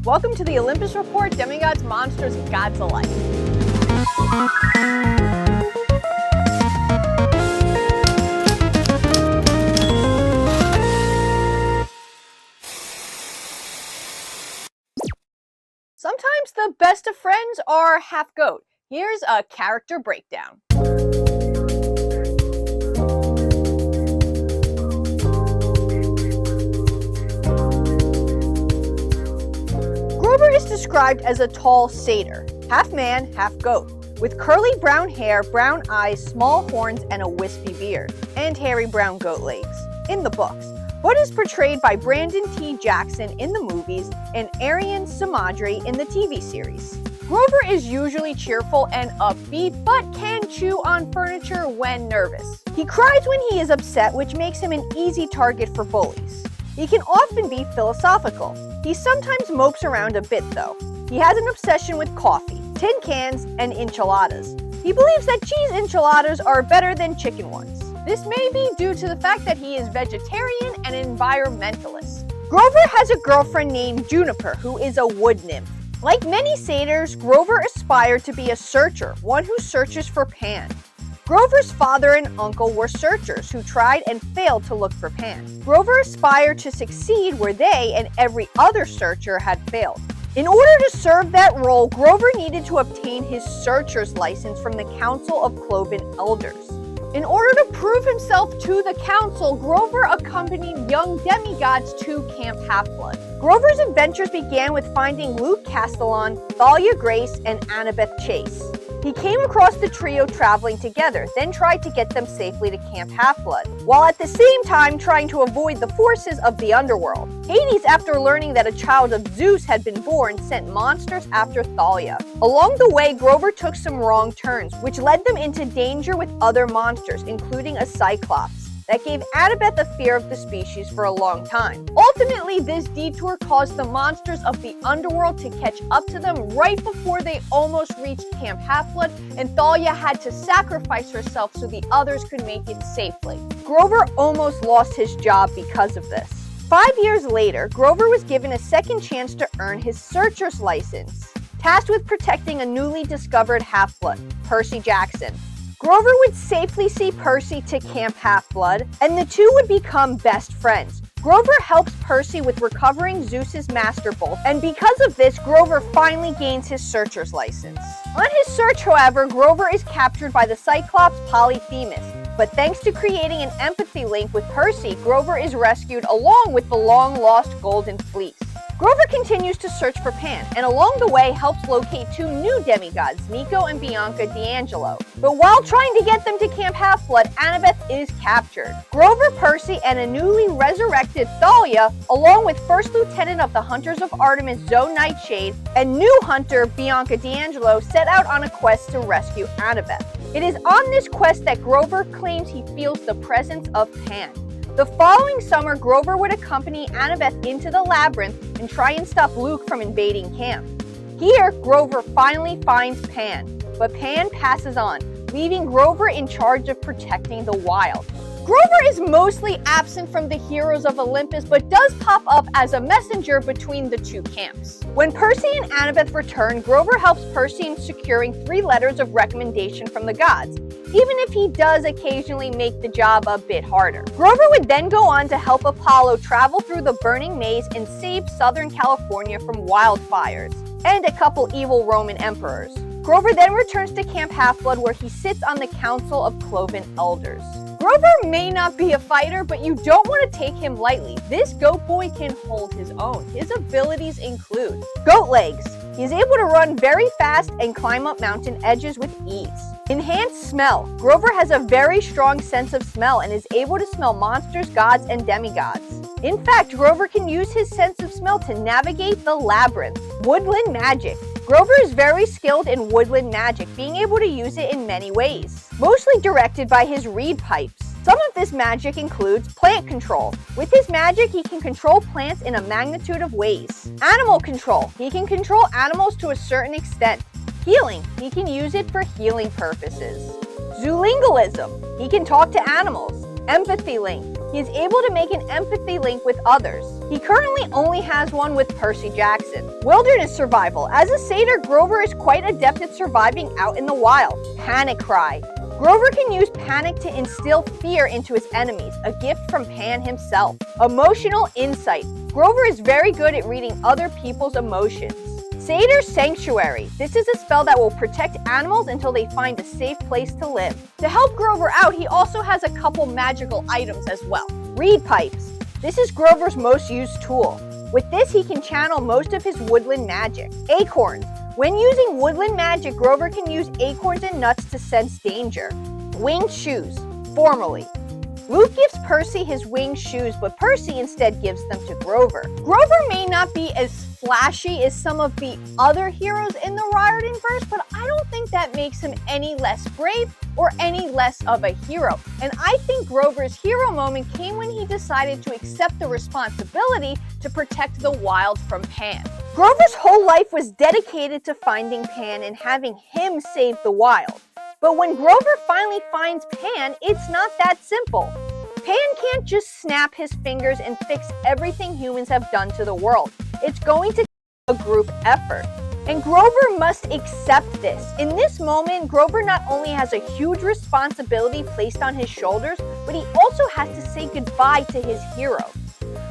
Welcome to the Olympus Report, Demigods, Monsters, and Gods Alike. Sometimes the best of friends are half goat. Here's a character breakdown. Grover is described as a tall satyr, half man, half goat, with curly brown hair, brown eyes, small horns, and a wispy beard, and hairy brown goat legs in the books, but is portrayed by Brandon T. Jackson in the movies and Arian Samadri in the TV series. Grover is usually cheerful and upbeat, but can chew on furniture when nervous. He cries when he is upset, which makes him an easy target for bullies. He can often be philosophical. He sometimes mopes around a bit though. He has an obsession with coffee, tin cans, and enchiladas. He believes that cheese enchiladas are better than chicken ones. This may be due to the fact that he is vegetarian and environmentalist. Grover has a girlfriend named Juniper, who is a wood nymph. Like many satyrs, Grover aspired to be a searcher, one who searches for Pan. Grover's father and uncle were searchers who tried and failed to look for Pan. Grover aspired to succeed where they and every other searcher had failed. In order to serve that role, Grover needed to obtain his searcher's license from the Council of Cloven Elders. In order to prove himself to the council, Grover accompanied young demigods to Camp Half-Blood. Grover's adventures began with finding Luke Castellan, Thalia Grace, and Annabeth Chase. He came across the trio traveling together, then tried to get them safely to Camp Half-Blood, while at the same time trying to avoid the forces of the underworld. Hades, after learning that a child of Zeus had been born, sent monsters after Thalia. Along the way, Grover took some wrong turns, which led them into danger with other monsters, including a Cyclops, that gave Annabeth a fear of the species for a long time. Ultimately, this detour caused the monsters of the underworld to catch up to them right before they almost reached Camp Half-Blood, and Thalia had to sacrifice herself so the others could make it safely. Grover almost lost his job because of this. 5 years later, Grover was given a second chance to earn his searcher's license, tasked with protecting a newly discovered half-blood, Percy Jackson. Grover would safely see Percy to Camp Half-Blood, and the two would become best friends. Grover helps Percy with recovering Zeus's Master Bolt, and because of this, Grover finally gains his searcher's license. On his search, however, Grover is captured by the Cyclops Polyphemus, but thanks to creating an empathy link with Percy, Grover is rescued along with the long-lost Golden Fleece. Grover continues to search for Pan, and along the way helps locate two new demigods, Nico and Bianca D'Angelo. But while trying to get them to Camp Half-Blood, Annabeth is captured. Grover, Percy, and a newly resurrected Thalia, along with First Lieutenant of the Hunters of Artemis, Zoe Nightshade, and new hunter Bianca D'Angelo, set out on a quest to rescue Annabeth. It is on this quest that Grover claims he feels the presence of Pan. The following summer, Grover would accompany Annabeth into the labyrinth and try and stop Luke from invading camp. Here, Grover finally finds Pan, but Pan passes on, leaving Grover in charge of protecting the wild. Grover is mostly absent from the heroes of Olympus, but does pop up as a messenger between the two camps. When Percy and Annabeth return, Grover helps Percy in securing 3 letters of recommendation from the gods, even if he does occasionally make the job a bit harder. Grover would then go on to help Apollo travel through the burning maze and save Southern California from wildfires, and a couple evil Roman emperors. Grover then returns to Camp Half-Blood, where he sits on the Council of Cloven Elders. Grover may not be a fighter, but you don't want to take him lightly. This goat boy can hold his own. His abilities include goat legs. He is able to run very fast and climb up mountain edges with ease. Enhanced smell. Grover has a very strong sense of smell and is able to smell monsters, gods, and demigods. In fact, Grover can use his sense of smell to navigate the labyrinth. Woodland magic. Grover is very skilled in woodland magic, being able to use it in many ways, mostly directed by his reed pipes. Some of this magic includes plant control. With his magic, he can control plants in a magnitude of ways. Animal control. He can control animals to a certain extent. Healing. He can use it for healing purposes. Zoolingualism. He can talk to animals. Empathy link. he is able to make an empathy link with others. He currently only has one with Percy Jackson. Wilderness survival. As a satyr, Grover is quite adept at surviving out in the wild. Panic cry. Grover can use panic to instill fear into his enemies, a gift from Pan himself. Emotional insight. Grover is very good at reading other people's emotions. Satyr Sanctuary. This is a spell that will protect animals until they find a safe place to live. To help Grover out, he also has a couple magical items as well. Reed pipes. This is Grover's most used tool. With this, he can channel most of his woodland magic. Acorns. When using woodland magic, Grover can use acorns and nuts to sense danger. Winged shoes. Formally. Luke gives Percy his winged shoes, but Percy instead gives them to Grover. Grover may not be as flashy as some of the other heroes in the RiordanVerse, but I don't think that makes him any less brave or any less of a hero. And I think Grover's hero moment came when he decided to accept the responsibility to protect the wild from Pan. Grover's whole life was dedicated to finding Pan and having him save the wild. But when Grover finally finds Pan, it's not that simple. Pan can't just snap his fingers and fix everything humans have done to the world. It's going to take a group effort. And Grover must accept this. In this moment, Grover not only has a huge responsibility placed on his shoulders, but he also has to say goodbye to his hero.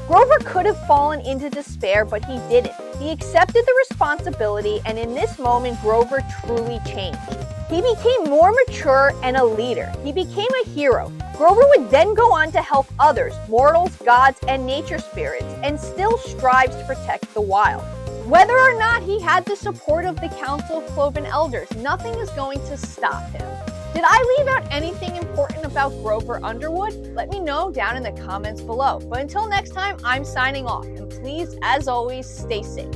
Grover could have fallen into despair, but he didn't. He accepted the responsibility, and in this moment, Grover truly changed. He became more mature and a leader. He became a hero. Grover would then go on to help others, mortals, gods, and nature spirits, and still strives to protect the wild. Whether or not he had the support of the Council of Cloven Elders, nothing is going to stop him. Did I leave out anything important about Grover Underwood? Let me know down in the comments below. But until next time, I'm signing off. And please, as always, stay safe.